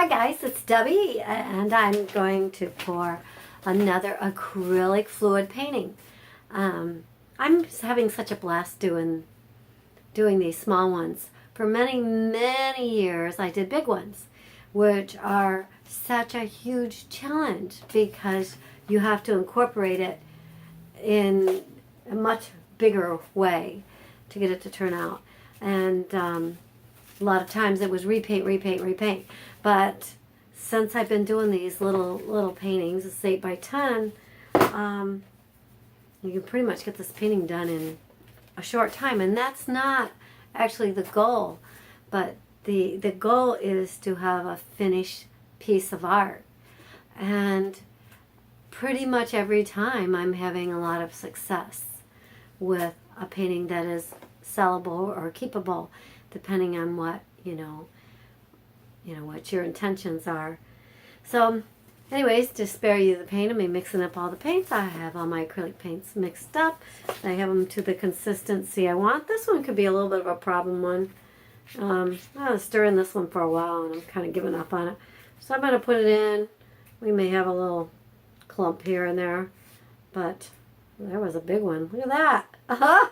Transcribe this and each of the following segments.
Hi guys, it's Debbie and I'm going to pour another acrylic fluid painting. I'm having such a blast doing these small ones. For many years I did big ones, which are such a huge challenge because you have to incorporate it in a much bigger way to get it to turn out. And a lot of times it was repaint. But since I've been doing these little paintings, it's 8 by 10, you can pretty much get this painting done in a short time. And that's not actually the goal, but the goal is to have a finished piece of art. And pretty much every time I'm having a lot of success with a painting that is sellable or keepable, depending on what what your intentions are. So anyways, to spare you the pain of me mixing up all the paints, I have all my acrylic paints mixed up. I have them to the consistency I want. This one could be a little bit of a problem one. I was stirring this one for a while and I'm kind of giving up on it. So I'm going to put it in. We may have a little clump here and there, but there was a big one. Look at that. Uh-huh.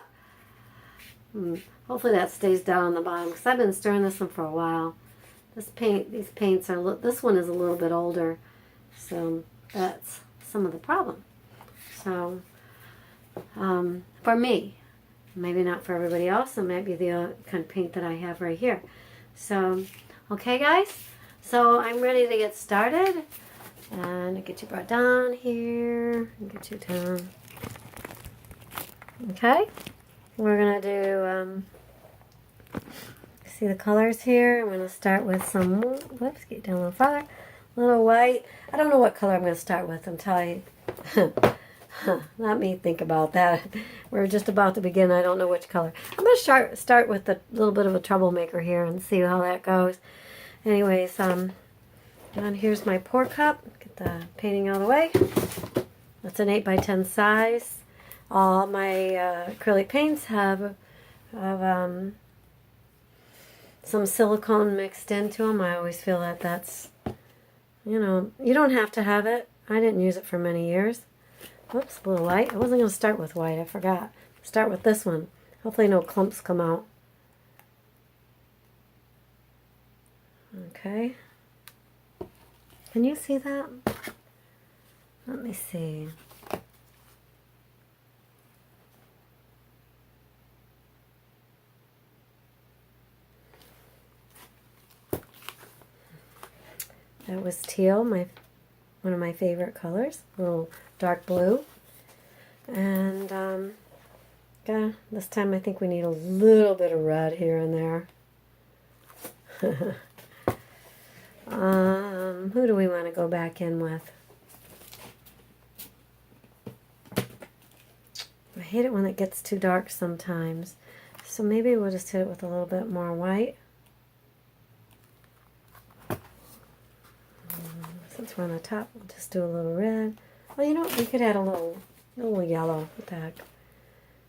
Hopefully that stays down on the bottom because I've been stirring this one for a while. These paints are, this one is a little bit older, so that's some of the problem. So, for me, maybe not for everybody else, it might be the kind of paint that I have right here. So, okay guys, so I'm ready to get started. And I get you brought down here, get you down. Okay, we're gonna do, see the colors here. I'm going to start with some, whoops, get down a little farther, a little white. I don't know what color I'm going to start with until I, let me think about that. We're just about to begin. I don't know which color. I'm going to start with a little bit of a troublemaker here and see how that goes. Anyways, and here's my pour cup. Get the painting out of the way. That's an 8 by 10 size. All my acrylic paints have some silicone mixed into them. I always feel that that's, you don't have to have it. I didn't use it for many years. Whoops, a little white. I wasn't going to start with white. I forgot. Start with this one. Hopefully no clumps come out. Okay. Can you see that? Let me see. That was teal, one of my favorite colors, a little dark blue. And this time I think we need a little bit of red here and there. Who do we want to go back in with? I hate it when it gets too dark sometimes. So maybe we'll just hit it with a little bit more white. Since we're on the top, we'll just do a little red. Well, we could add a little yellow. What the heck? It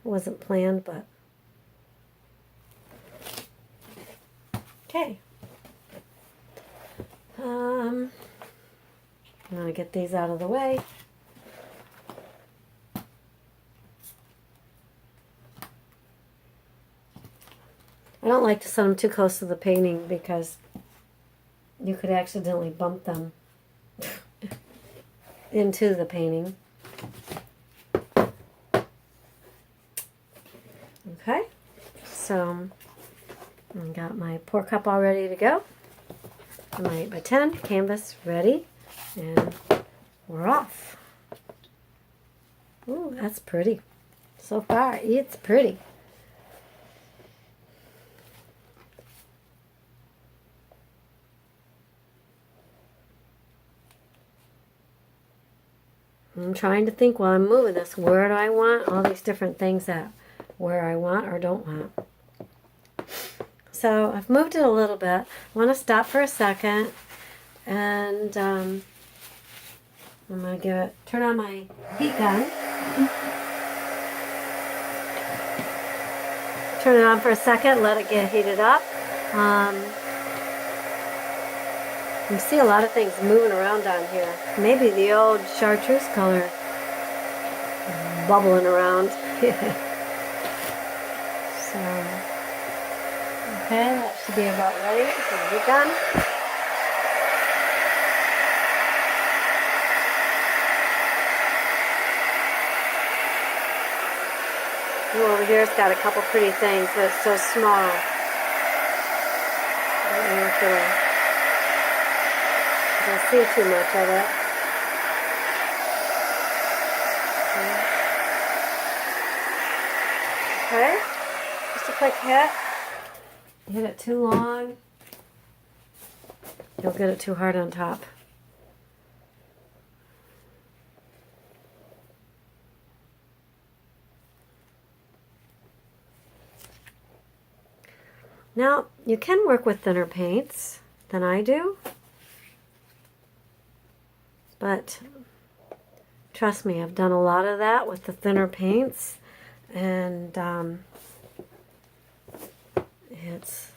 wasn't planned, but okay. I'm gonna get these out of the way. I don't like to set them too close to the painting because you could accidentally bump them into the painting. Okay, so I got my pour cup all ready to go. My 8 by 10 canvas ready, and we're off. Ooh, that's pretty. So far, it's pretty. I'm trying to think while I'm moving this, where do I want all these different things at? Where I want or don't want. So I've moved it a little bit. I want to stop for a second and I'm going to turn on my heat gun. Turn it on for a second, let it get heated up. You see a lot of things moving around down here. Maybe the old chartreuse color bubbling around. So, okay, that should be about ready. So we're done. Ooh, over here's got a couple pretty things, but it's so small. I don't see too much of it. Okay, just a quick hit. You hit it too long, you'll get it too hard on top. Now, you can work with thinner paints than I do, but trust me, I've done a lot of that with the thinner paints, and it's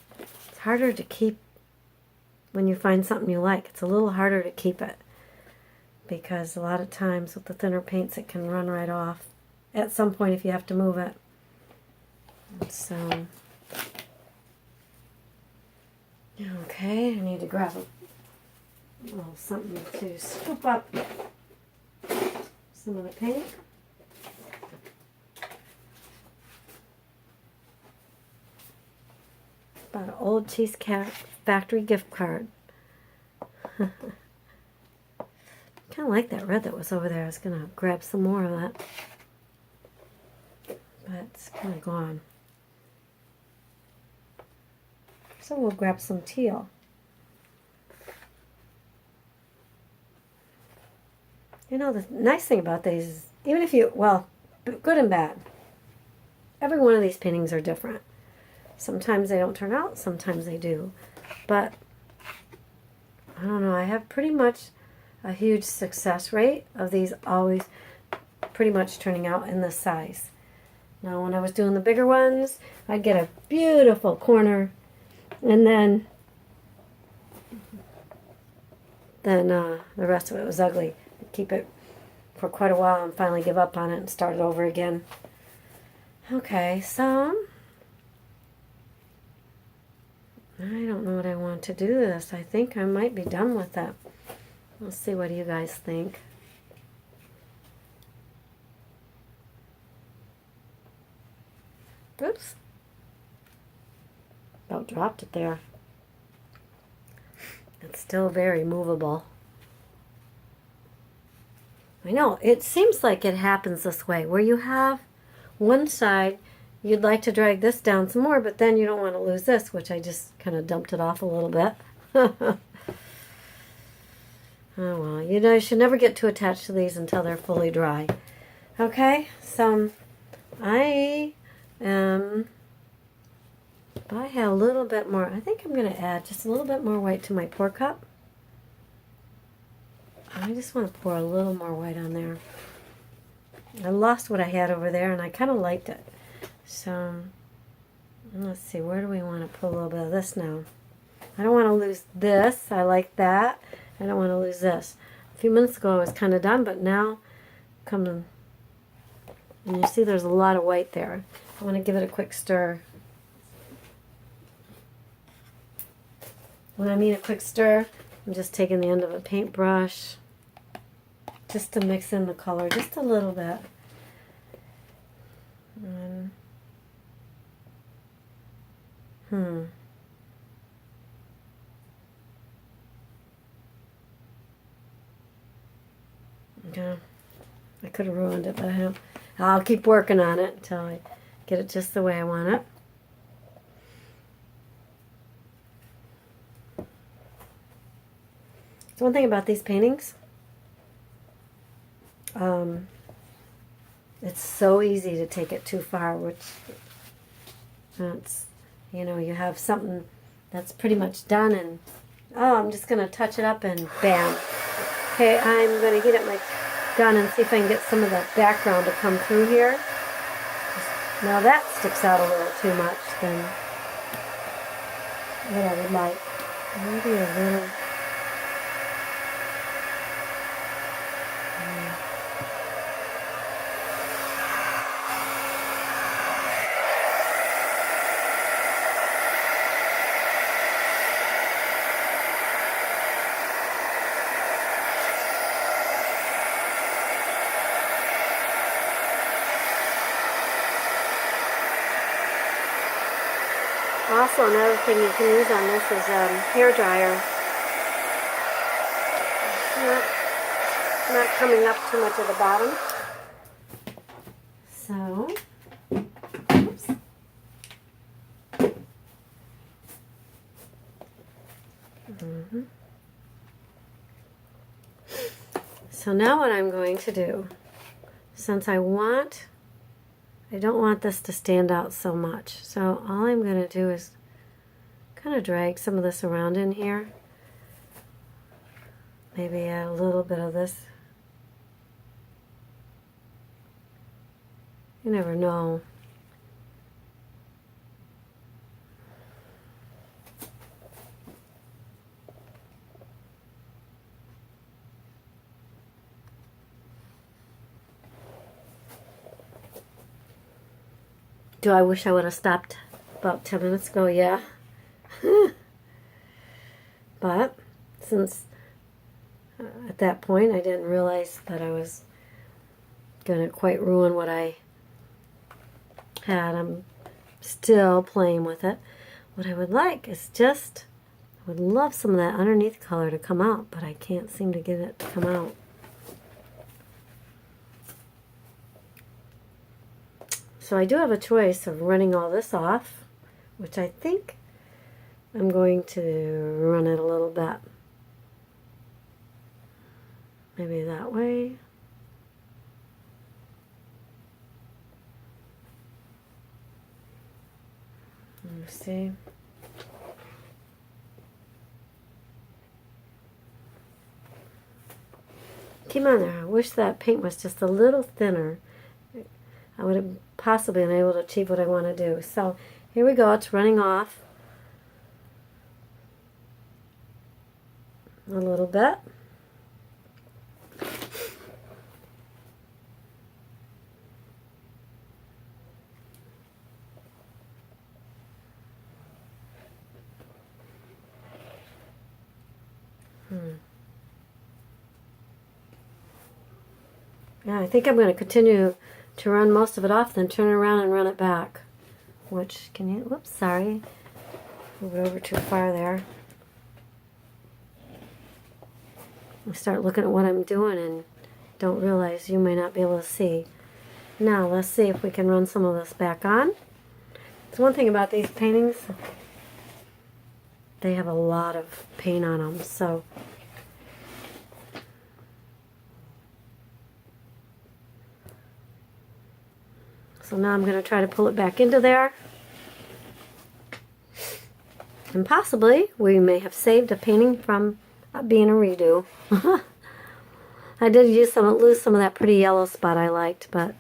harder to keep when you find something you like. It's a little harder to keep it because a lot of times with the thinner paints it can run right off at some point if you have to move it. So, okay, I need to grab a little something to scoop up some of the paint. About an old Cheesecake Factory gift card. Kind of like that red that was over there. I was going to grab some more of that, but it's kind of gone. So we'll grab some teal. You know, the nice thing about these is, even if you, well, good and bad, every one of these paintings are different. Sometimes they don't turn out, sometimes they do. But, I don't know, I have pretty much a huge success rate of these always pretty much turning out in this size. Now, when I was doing the bigger ones, I'd get a beautiful corner, and then the rest of it was ugly. I'd keep it for quite a while and finally give up on it and start it over again. Okay, so I don't know what I want to do this. I think I might be done with it. Let's see what you guys think. Oops. About dropped it there. It's still very movable. I know, it seems like it happens this way, where you have one side, you'd like to drag this down some more, but then you don't want to lose this, which I just kind of dumped it off a little bit. Oh well, you know, you should never get too attached to these until they're fully dry. Okay, so I have a little bit more. I think I'm going to add just a little bit more white to my pour cup. I just want to pour a little more white on there. I lost what I had over there, and I kind of liked it. So, let's see, where do we want to put a little bit of this now? I don't want to lose this. I like that. I don't want to lose this. A few minutes ago I was kind of done, but now, and you see there's a lot of white there. I want to give it a quick stir. When I mean a quick stir, I'm just taking the end of a paintbrush just to mix in the color just a little bit. Okay. I could have ruined it, but I don't. I'll keep working on it until I get it just the way I want it. So one thing about these paintings, it's so easy to take it too far, which it's, you know, you have something that's pretty much done and, oh, I'm just going to touch it up and bam. Okay, I'm going to heat up my gun and see if I can get some of the background to come through here. Now that sticks out a little too much than what I would like. Maybe a little Also, another thing you can use on this is hair dryer. Not coming up too much at the bottom. So, oops. So now what I'm going to do, since I don't want this to stand out so much, so all I'm going to do is kind of drag some of this around in here. Maybe add a little bit of this. You never know. Do I wish I would have stopped about 10 minutes ago? Yeah. But since at that point I didn't realize that I was going to quite ruin what I had, I'm still playing with it. What I would like is just, I would love some of that underneath color to come out, but I can't seem to get it to come out. So I do have a choice of running all this off, which I think I'm going to run it a little bit. Maybe that way. Let me see. Keep on there. I wish that paint was just a little thinner. I would have possibly been able to achieve what I want to do. So here we go. It's running off a little bit. Yeah, I think I'm going to continue to run most of it off, then turn it around and run it back. Which, can you, whoops, sorry. Move it over too far there. I start looking at what I'm doing and don't realize you may not be able to see. Now, let's see if we can run some of this back on. It's one thing about these paintings, they have a lot of paint on them, so now I'm going to try to pull it back into there. And possibly we may have saved a painting from being a redo. I did lose some of that pretty yellow spot I liked, but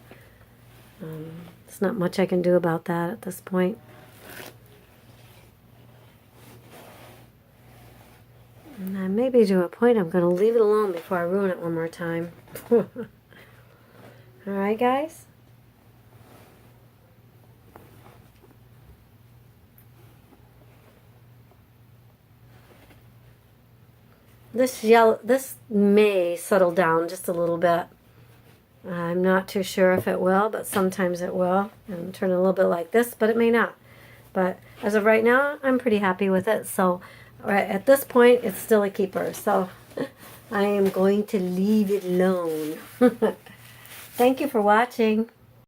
there's not much I can do about that at this point. And maybe to a point I'm going to leave it alone before I ruin it one more time. Alright, guys? This may settle down just a little bit. I'm not too sure if it will, but sometimes it will. And turn it a little bit like this, but it may not. But as of right now, I'm pretty happy with it. So at this point, it's still a keeper. So I am going to leave it alone. Thank you for watching.